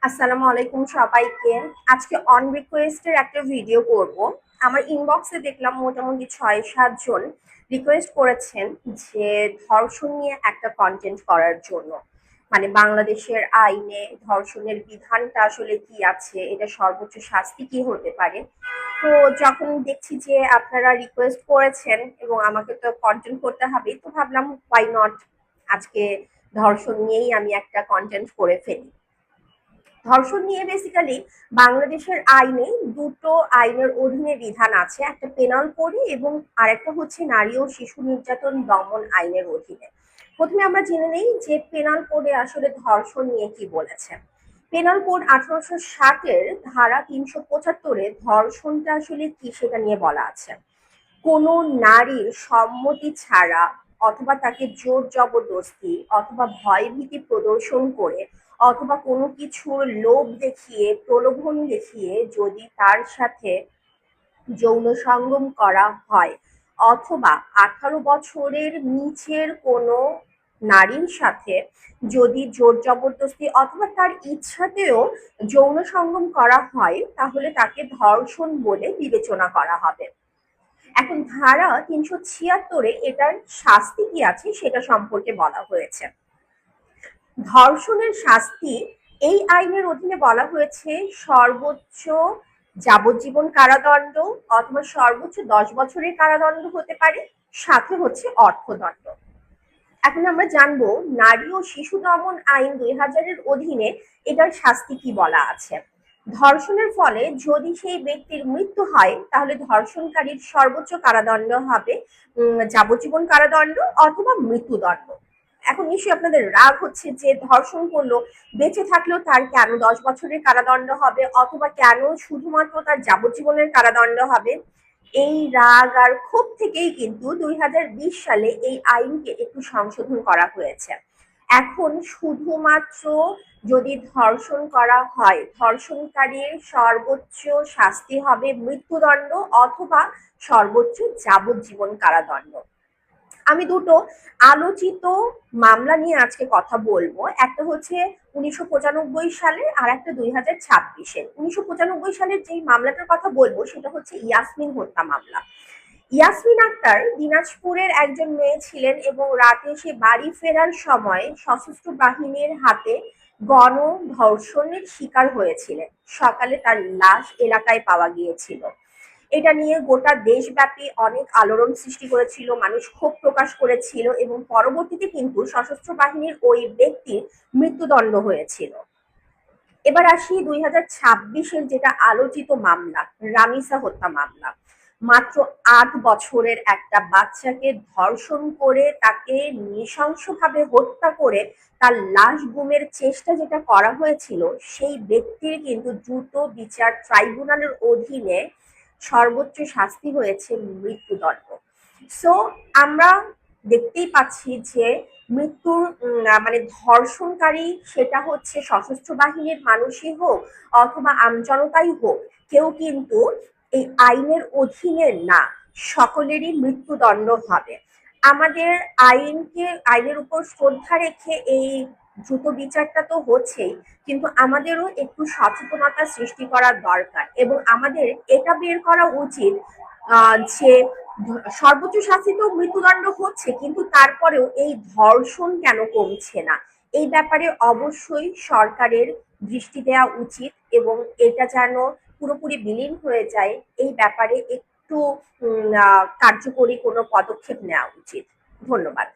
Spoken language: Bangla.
আসসালামু আলাইকুম সবাইকে। আজকে অন রিকোয়েস্টের একটা ভিডিও করব। আমার ইনবক্সে দেখলাম মোটামুটি ৬-৭ জন রিকোয়েস্ট করেছেন যে ধর্ষণ নিয়ে একটা কন্টেন্ট করার জন্য। মানে বাংলাদেশের আইনে ধর্ষণের বিধানটা আসলে কি আছে, এটা সর্বোচ্চ শাস্তি কি হতে পারে। তো যখন দেখছি যে আপনারা রিকোয়েস্ট করেছেন এবং আমাকে তো কন্টেন্ট করতে হবে, তো ভাবলাম হোয়াই নট, আজকে ধর্ষণ নিয়েই আমি একটা কন্টেন্ট করে ফেলি। ধর্ষণ নিয়ে বেসিক্যালি বাংলাদেশের আইনে দুটো আইনের অধীনে বিধান আছে, একটা পেনাল কোড এবং আরেকটা হচ্ছে নারী ও শিশু নির্যাতন দমন আইনের অধীনে। প্রথমে আমরা জেনে নেই যে পেনাল কোডে আসলে ধর্ষণ নিয়ে কি বলেছে। পেনাল কোড 1860-এর ধারা 375-এ ধর্ষণটা আসলে কি সেটা নিয়ে বলা আছে। কোনো নারীর সম্মতি ছাড়া অথবা তাকে জোর জবরদস্তি অথবা ভয়ভীতি প্রদর্শন করে অথবা কোনো কিছুর লোভ দেখিয়ে প্রলোভন দেখিয়ে যদি তার সাথে যৌন সঙ্গম করা হয় অথবা 18 বছরের নিচের কোনো নারীর সাথে যদি জোর জবরদস্তি অথবা তার ইচ্ছাতেও যৌন সঙ্গম করা হয় তাহলে তাকে ধর্ষণ বলে বিবেচনা করা হবে। এখন ধারা 376-এ এটার শাস্তি কি আছে সেটা সম্পর্কে বলা হয়েছে। ধর্ষণের শাস্তি এই আইনের অধীনে বলা হয়েছে সর্বোচ্চ যাবজ্জীবন কারাদণ্ড অথবা সর্বোচ্চ 10 বছরের কারাদণ্ড হতে পারে, সাথে হচ্ছে অর্থদণ্ড। এখন আমরা জানবো নারী ও শিশু দমন আইন 2000-এর অধীনে এটার শাস্তি কি বলা আছে। ধর্ষণের ফলে যদি সেই ব্যক্তির মৃত্যু হয় তাহলে ধর্ষণকারীর সর্বোচ্চ কারাদণ্ড হবে যাবজ্জীবন কারাদণ্ড অথবা মৃত্যুদণ্ড। এখন নিশ্চয়ই আপনাদের রাগ হচ্ছে যে ধর্ষণ করলো, বেঁচে থাকলেও তার কেন 10 বছরের কারাদণ্ড হবে অথবা কেন শুধুমাত্র তার যাবজ্জীবনের কারাদণ্ড হবে। এই রাগ আর ক্ষোভ থেকেই কিন্তু 2020 সালে এই আইনকে একটু সংশোধন করা হয়েছে। এখন শুধুমাত্র যদি ধর্ষণ করা হয় ধর্ষণকারীর সর্বোচ্চ শাস্তি হবে মৃত্যুদণ্ড অথবা সর্বোচ্চ যাবজ্জীবন কারাদণ্ড। আমি দুটো আলোচিত মামলা নিয়ে আজকে কথা বলবো, একটা হচ্ছে 1995 সালের আর একটা 2026-এর। 1995 সালের যেই মামলাটার কথা বলবো সেটা হচ্ছে ইয়াসমিন হত্যা মামলা। ইয়াসমিন আক্তার দিনাজপুরের একজন মেয়ে ছিলেন এবং রাতে সে বাড়ি ফেরার সময় সশস্ত্র বাহিনীর হাতে গণধর্ষণের শিকার হয়েছিলেন। সকালে তার লাশ এলাকায় পাওয়া গিয়েছিল। এটা নিয়ে গোটা দেশব্যাপী অনেক আলোড়ন সৃষ্টি করেছিল, মানুষ ক্ষোভ প্রকাশ করেছিল এবং পরবর্তীতে কিন্তু সশস্ত্র বাহিনীর ওই ব্যক্তির মৃত্যুদণ্ড হয়েছিল। এবার আসি 2026-এর যেটা আলোচিত মামলা, রামিসা হত্যা মামলা। মাত্র 8 বছরের একটা বাচ্চাকে ধর্ষণ করে তাকে নৃশংসভাবে হত্যা করে তার লাশ গুমের চেষ্টা যেটা করা হয়েছিল সেই ব্যক্তির কিন্তু দ্রুত বিচার ট্রাইব্যুনালের অধীনে সর্বোচ্চ শাস্তি হয়েছে মৃত্যুদণ্ড। সো আমরা দেখতেই পাচ্ছি যে মৃত্যুর মানে ধর্ষণকারী সেটা হচ্ছে সশস্ত্র বাহিনীর মানুষই হোক অথবা আমজনতাই হোক, কেউ কিন্তু এই আইনের অধীনে না, সকলেরই মৃত্যুদণ্ড হবে। আমাদের আইনের উপর শ্রদ্ধা রেখে এই দ্রুত বিচারটা তো হচ্ছেই, কিন্তু আমাদেরও একটু সচেতনতা সৃষ্টি করার দরকার এবং আমাদের এটা বের করা উচিত যে সর্বোচ্চ শাস্তি তো মৃত্যুদণ্ড হচ্ছে কিন্তু তারপরেও এই ধর্ষণ কেন কমছে না, এই ব্যাপারে অবশ্যই সরকারের দৃষ্টি দেওয়া উচিত এবং এটা যেন পুরোপুরি বিলীন হয়ে যায় এই ব্যাপারে একটু কার্যকরী কোনো পদক্ষেপ নেওয়া উচিত। ধন্যবাদ।